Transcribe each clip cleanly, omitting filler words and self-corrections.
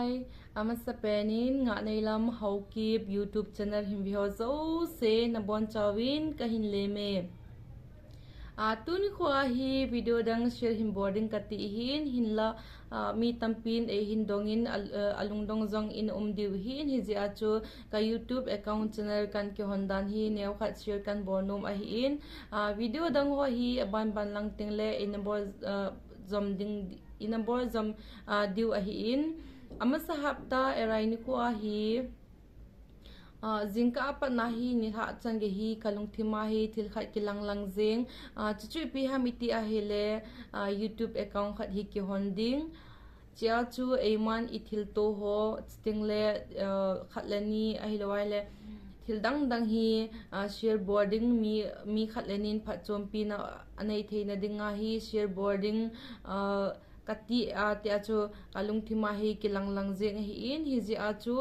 Hi, I'm Sapenin nga nailam hawkip YouTube channel himbiho zo se nabon chawin kahin leme. Tuni ko hi video dang share him boarding katihin hinla mi tampin hindongin alungdong zong in diwhin hi acho ka YouTube account channel kan ki hondan hi neu khat share kan bonum ahin video dang ho hi ban lang tingle zom ding inabor zom diw ahin ama sa hapta erai ni ko hi zinka apat nahi ni ha change hi kalung thima hi thil khat kilang lang zing chuchu pi hamiti ahile YouTube account khat hi ki honding chia chu eiman ithil to ho stingle khatlani ahilowaile thil dang hi share boarding mi khatlenin pha chompi na anei theina dinga hi share boarding kati te achu kalung thima hi kilang lang zing hi in hi ji achu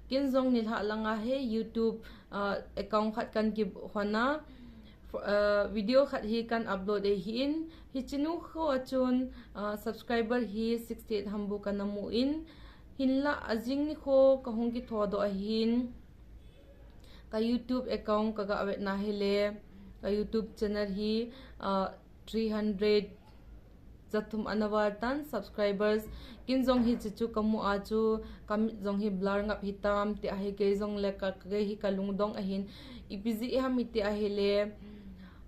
kinzong nilha langa he YouTube account khat kan ki hona video khat hi kan upload hin hi chinu kho achun subscriber hi 68 hambu kanamu in hinla azing ni kho kahung ki thodo ahin ka YouTube account kaga awet na hele ka YouTube channel hi 300 zathum anawartan subscribers kinzong hi chichu kamu achu kam zong hi blur ngap hitam te ahi ke zong le ka ke hi kalungdong ahin ipzi hamiti ahile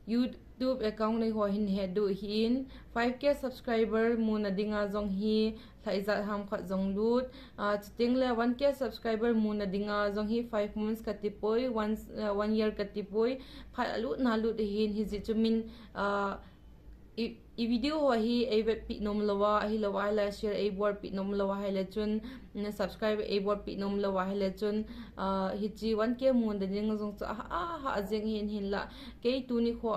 YouTube account nei ho hin hedu hin 5k subscriber muna dinga zong hi thaizat ham khat zong lut chitingle 1k subscriber muna dinga zong hi 5 months katipoi 1 year katipoi pha lut na lut hin hi chichumin i video ho hi a web pi nom lawa hi lawa la share a board pi nom lawa hi la chun subscribe a board pi nom lawa hi la chun hi chi 1k mun de ning jong cha ha jeng hin la ke tu ni kho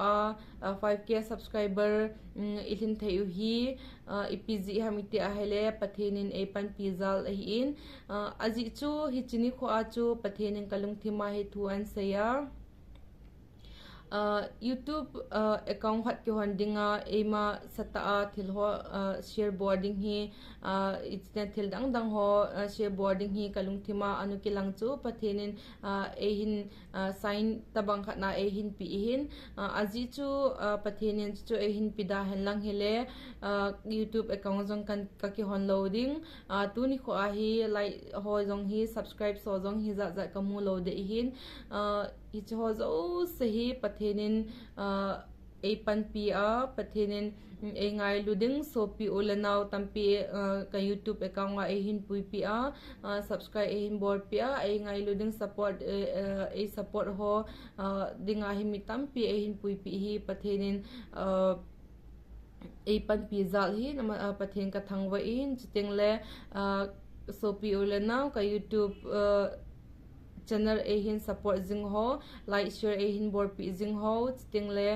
5k subscriber ilin thayu hi ipg hamiti ahele pathenin a pan pizal hi in aji chu hi chini kho a chu pathenin kalung thima hi thu an saya YouTube account khat ki hondinga ema sata thilho share boarding hi it's thil dang ho share boarding hi kalung thima anu kilang chu pathenin hin sign tabang khat na hin pi hin aji chu pathenin chu hin pida hen lang hele YouTube account jong kan ka ki hon loading tu ni kho a hi like ho jong hi subscribe so jong hi za kamu load hin ich ho zo sahi pathenin a pan pi a pathenin a ngai luding so pi ulanaw tampi ka YouTube account a hin pui pi a subscribe a hin board pi a ngai luding support a support ho dinga hi mitam pi a hin pui pi hi pathenin a pan pi zal hi pathen ka thangwa in chitingle so pi ulanaw ka YouTube channel a hin support zing ho like share a hin board pi zing ho stingle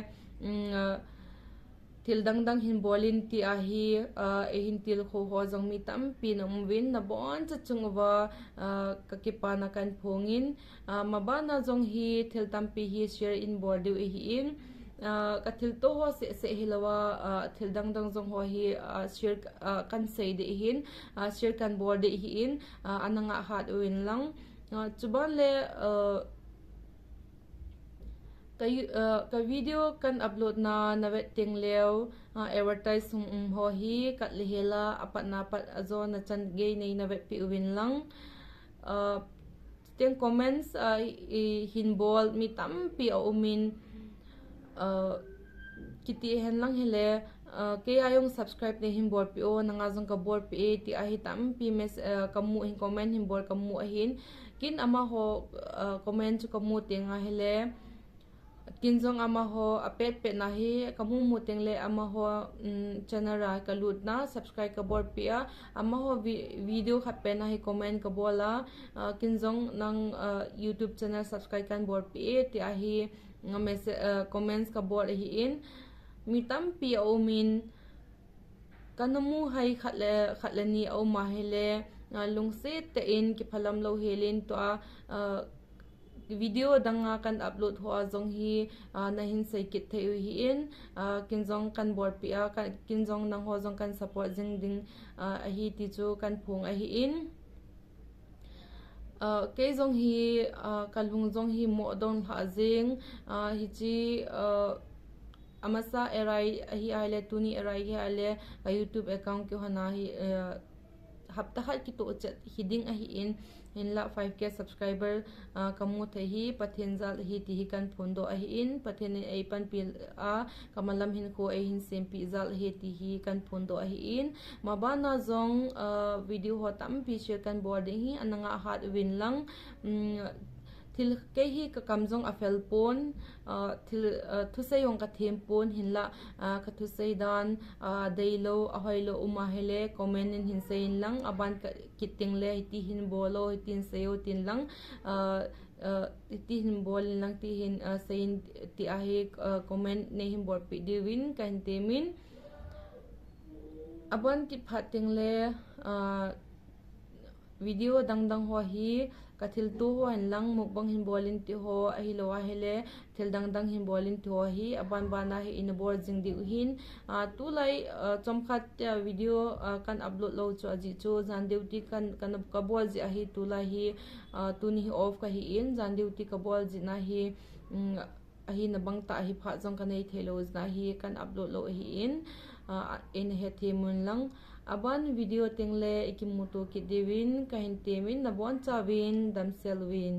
til dang hin bolin ti a hi a hin til kho ho jong mi tam pi nam win na bon cha chungwa ka ki pa na kan phongin mabana jong hi til tam pi hi share in board hi in ka thil to ho se hilawa thil dang jong ho hi share kan sei de hin share kan board hi in ananga hat win lang chuban le ka video kan upload na navet ting leo advertise ho hi kat lehela apat na pat azo na chan ge nei navet pi win lang ten comments hin bol mi tam pi umin kiti hen lang hele ke ayong subscribe ne him board pi o nanga jong ka board pi ti a hi tam pi mes kamu hin comment him board kamu ahin kin ama ho comment chu kamu tenga hele kinjong ama ho apet pe na hi kamu mu tengle ama ho channel ra ka lut na subscribe ka board pi a ama ho video khat pe na hi comment ka bola kinjong nang YouTube channel subscribe kan board pi ti a hi comments ka board hi in mi tam pi o min kanamu hai khatle ni o ma hele lungse te in ki phalam lo helin to video danga kan upload ho jong hi na hin sei kit thei hi in kinjong kan board pi a kinjong nang ho jong kan support jing ding hi ti chu kan phung hi in ke zong hi kalung zong hi mo don ha jing hi chi amasa erai hi aile tuni erai hi aile YouTube account ki hana hi hapta khat ki to chat hiding a hi in la 5k subscriber kamu the hi pathen zal hi ti hi kan phondo a hi in pathen ei pan pil a kamalam hin ko ei hin sempi zal hi ti hi kan phondo a hi in mabana zong video ho tam pi share kan boarding hi ananga hat win lang thil ke hi ka kamjong a fel pon thil thu sei ong ka them pon hin la ka thu sei dan deilo a hoilo uma hele comment in hin sein lang aban ka kiting le ti hin bolo tin seo tin lang ti hin bol lang ti hin sein ti a he comment ne hin bor pi diwin kan temin aban ti phating le video dang ho hi kathil tu ho an lang mukbang hin bolin ti ho a hi lo a hele thil dang hin bolin ti ho hi aban bana hi in bor jing di hin tu lai chomkhat video kan upload lo chu aji chu jan duty kan ka bol ji a hi tu lai hi tu ni off ka hi in jan duty ka bol ji na hi a hi na bang ta hi pha jong ka nei thelo na hi kan upload lo hi in he themun lang aban video tingle ikimuto ki devin kahin temin na bon chawin dam selwin